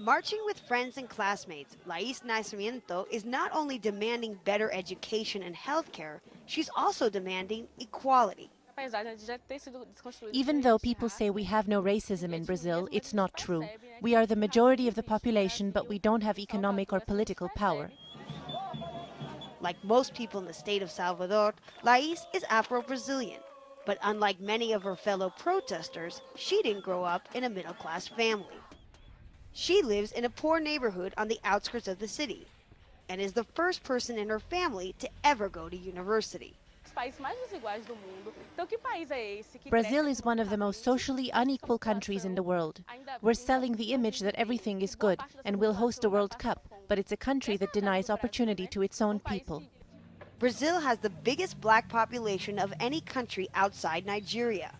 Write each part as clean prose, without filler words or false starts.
Marching with friends and classmates, Lais Nascimento is not only demanding better education and healthcare, she's also demanding equality. Even though people say we have no racism in Brazil, it's not true. We are the majority of the population, but we don't have economic or political power. Like most people in the state of Salvador, Lais is Afro-Brazilian. But unlike many of her fellow protesters, she didn't grow up in a middle-class family. She lives in a poor neighborhood on the outskirts of the city and is the first person in her family to ever go to university. Brazil is one of the most socially unequal countries in the world. We're selling the image that everything is good and will host a World Cup, but it's a country that denies opportunity to its own people. Brazil has the biggest black population of any country outside Nigeria.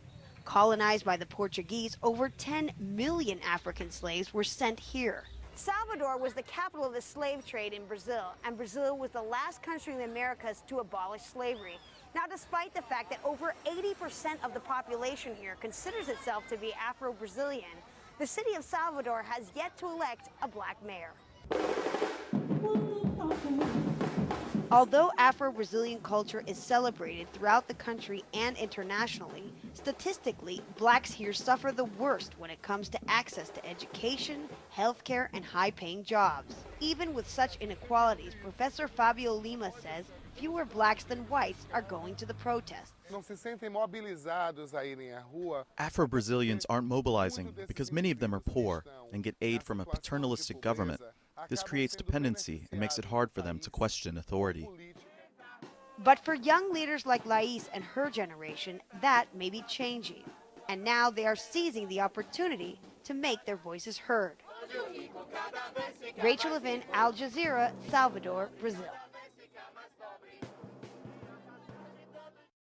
Colonized by the Portuguese, over 10 million African slaves were sent here. Salvador was the capital of the slave trade in Brazil, and Brazil was the last country in the Americas to abolish slavery. Now, despite the fact that over 80% of the population here considers itself to be Afro-Brazilian, the city of Salvador has yet to elect a black mayor. Although Afro-Brazilian culture is celebrated throughout the country and internationally, statistically, blacks here suffer the worst when it comes to access to education, healthcare, and high-paying jobs. Even with such inequalities, Professor Fabio Lima says fewer blacks than whites are going to the protests. Afro-Brazilians aren't mobilizing because many of them are poor and get aid from a paternalistic government. This creates dependency and makes it hard for them to question authority. But for young leaders like Lais and her generation, that may be changing. And now they are seizing the opportunity to make their voices heard. Rachel Levin, Al Jazeera, Salvador, Brazil.